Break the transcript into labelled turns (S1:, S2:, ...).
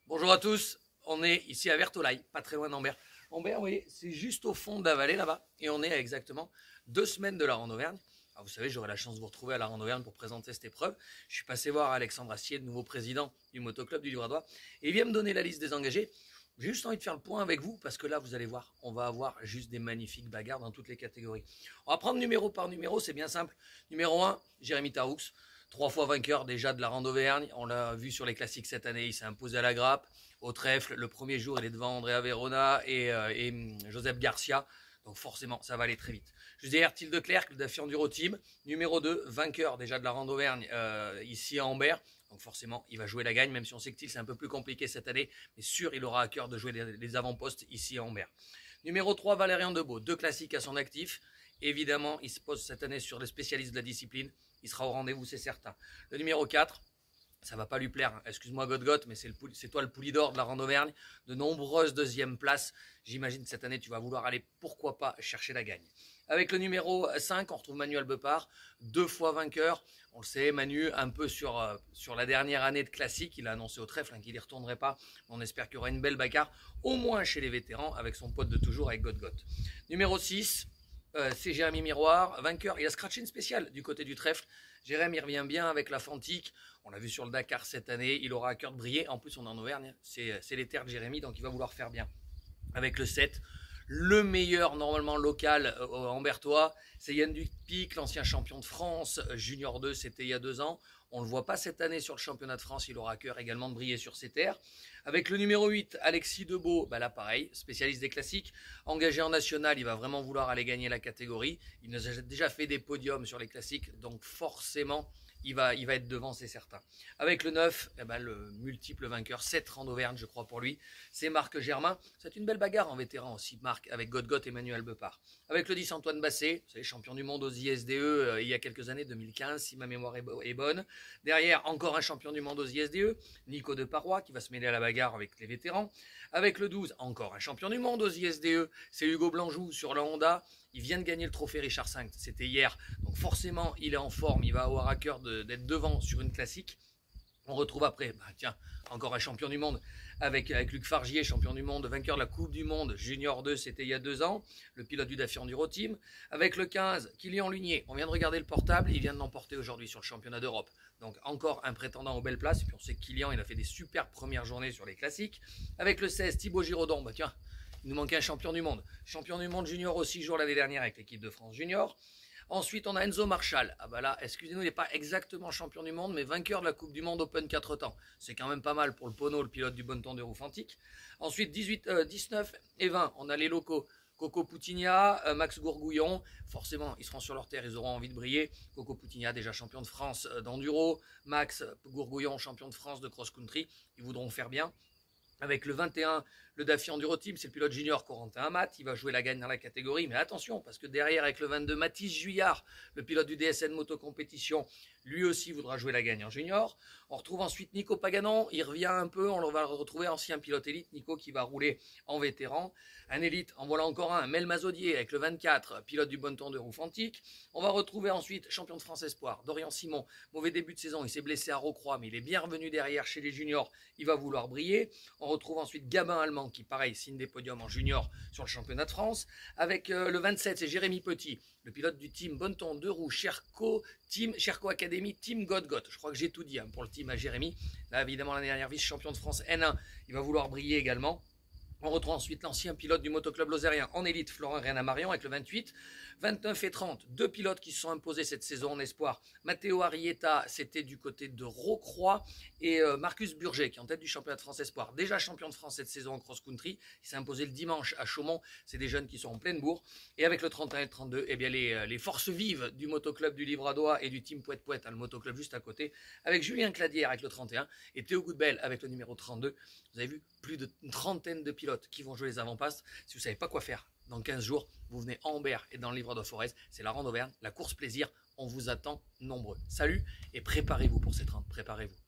S1: Bonjour à tous, on est ici à Vertolaye, pas très loin d'Ambert. Ambert, vous voyez, c'est juste au fond de la vallée là-bas, et on est à exactement 2 semaines de la Rande-Auvergne. Alors vous savez, j'aurai la chance de vous retrouver à la Rande-Auvergne pour présenter cette épreuve. Je suis passé voir Alexandre Assier, le nouveau président du motoclub du Livradois, et il vient me donner la liste des engagés. J'ai juste envie de faire le point avec vous, parce que là, vous allez voir, on va avoir juste des magnifiques bagarres dans toutes les catégories. On va prendre numéro par numéro, c'est bien simple. Numéro 1, Jérémy Taroux. 3 fois vainqueur déjà de la Rande-Auvergne. On l'a vu sur les classiques cette année. Il s'est imposé à la grappe, au trèfle. Le premier jour, il est devant Andrea Verona et Joseph Garcia. Donc forcément, ça va aller très vite. Juste derrière, Thiel de Clercq, le Daffy Enduro Team. Numéro 2, vainqueur déjà de la Rande-Auvergne ici à Ambert. Donc forcément, il va jouer la gagne, même si on sait que Thiel, c'est un peu plus compliqué cette année. Mais sûr, il aura à cœur de jouer les avant-postes ici à Ambert. Numéro 3, Valérien Debeau. 2 classiques à son actif. Évidemment, il se pose cette année sur les spécialistes de la discipline. Il sera au rendez-vous, c'est certain. Le numéro 4, ça va pas lui plaire, hein. Excuse-moi Godgot, mais c'est toi le Poulidor de la Rande-Auvergne. De nombreuses deuxièmes places. J'imagine que cette année, tu vas vouloir aller, pourquoi pas, chercher la gagne. Avec le numéro 5, on retrouve Manuel Beupart, 2 fois vainqueur. On le sait, Manu, un peu sur la dernière année de classique, il a annoncé au trèfle qu'il n'y retournerait pas. On espère qu'il y aura une belle bagarre, au moins chez les vétérans, avec son pote de toujours, avec Godgot. Numéro 6, c'est Jérémy Miroir, vainqueur. Il a scratché une spéciale du côté du trèfle. Jérémy revient bien avec la Fantique. On l'a vu sur le Dakar cette année. Il aura à cœur de briller. En plus, on est en Auvergne. C'est les terres de Jérémy, donc il va vouloir faire bien. Avec le 7, le meilleur normalement local Ambertois, c'est Yann Dupic, l'ancien champion de France. Junior 2, c'était il y a 2 ans. On ne le voit pas cette année sur le championnat de France. Il aura à cœur également de briller sur ses terres. Avec le numéro 8, Alexis Debeau, là pareil, spécialiste des classiques. Engagé en national, il va vraiment vouloir aller gagner la catégorie. Il nous a déjà fait des podiums sur les classiques, donc forcément, il va être devant, c'est certain. Avec le 9, le multiple vainqueur, 7 Rande-Auvergne, je crois pour lui, c'est Marc Germain. C'est une belle bagarre en vétéran aussi, Marc, avec Godgot et Manuel Beupart. Avec le 10, Antoine Basset, vous savez, champion du monde aux ISDE il y a quelques années, 2015, si ma mémoire est bonne. Derrière, encore un champion du monde aux ISDE, Nico Deparoy, qui va se mêler à la bagarre avec les vétérans. Avec le 12, encore un champion du monde aux ISDE, c'est Hugo Blanjou sur la Honda. Il vient de gagner le trophée Richard V, c'était hier. Donc forcément, il est en forme, il va avoir à cœur d'être devant sur une classique. On retrouve après, tiens, encore un champion du monde avec Luc Fargier, champion du monde, vainqueur de la Coupe du Monde Junior 2, c'était il y a 2 ans, le pilote du Daffy Enduro Team. Avec le 15, Kylian Lunier, on vient de regarder le portable, il vient de l'emporter aujourd'hui sur le championnat d'Europe. Donc encore un prétendant aux belles places. Et puis on sait que Kylian, il a fait des superbes premières journées sur les classiques. Avec le 16, Thibaut Giraudon, tiens, il nous manquait un champion du monde. Champion du monde junior au 6 jours l'année dernière avec l'équipe de France junior. Ensuite, on a Enzo Marshall. Là, excusez-nous, il n'est pas exactement champion du monde, mais vainqueur de la Coupe du Monde Open 4 temps. C'est quand même pas mal pour le Pono, le pilote du Bon Temps de Roufantique. Ensuite, 19 et 20, on a les locaux. Coco Poutigna, Max Gourgouillon, forcément ils seront sur leur terre, ils auront envie de briller. Coco Poutigna déjà champion de France d'enduro, Max Gourgouillon champion de France de cross-country, ils voudront faire bien. Avec le 21, le Daffy Enduro Team, c'est le pilote junior Corentin Amat, il va jouer la gagne dans la catégorie, mais attention, parce que derrière, avec le 22, Mathis Juillard, le pilote du DSN Moto Compétition, lui aussi voudra jouer la gagne en junior. On retrouve ensuite Nico Paganon, il revient un peu, on va le retrouver ancien pilote élite, Nico qui va rouler en vétéran. Un élite, en voilà encore un, Mel Mazodier avec le 24, pilote du Bon Temps de Roufantique. On va retrouver ensuite champion de France Espoir, Dorian Simon, mauvais début de saison, il s'est blessé à Rocroi, mais il est bien revenu derrière chez les juniors, il va vouloir briller. On retrouve ensuite Gabin Allemand qui, pareil, signe des podiums en junior sur le championnat de France. Avec le 27, c'est Jérémy Petit, le pilote du team Bonneton 2 roues Cherco Academy, Team Godgot. Je crois que j'ai tout dit pour le team à Jérémy. Là, évidemment, l'année dernière, vice-champion de France N1, il va vouloir briller également. On retrouve ensuite l'ancien pilote du motoclub lozérien en élite, Florent Réna-Marion, avec le 28. 29 et 30, 2 pilotes qui se sont imposés cette saison en espoir. Matteo Arietta, c'était du côté de Rocroi. Et Marcus Burger, qui est en tête du championnat de France espoir. Déjà champion de France cette saison en cross-country. Il s'est imposé le dimanche à Chaumont. C'est des jeunes qui sont en pleine bourre. Et avec le 31 et le 32, eh bien les forces vives du motoclub du Livradois et du team Pouette-Pouette, le motoclub juste à côté. Avec Julien Cladière avec le 31 et Théo Goudbel avec le numéro 32. Vous avez vu plus d'une trentaine de pilotes qui vont jouer les avant-passes. Si vous ne savez pas quoi faire, dans 15 jours, vous venez à Ambert et dans le Livradois-Forez. C'est la Rande-Auvergne, la course plaisir. On vous attend nombreux. Salut et préparez-vous pour cette rande. Préparez-vous.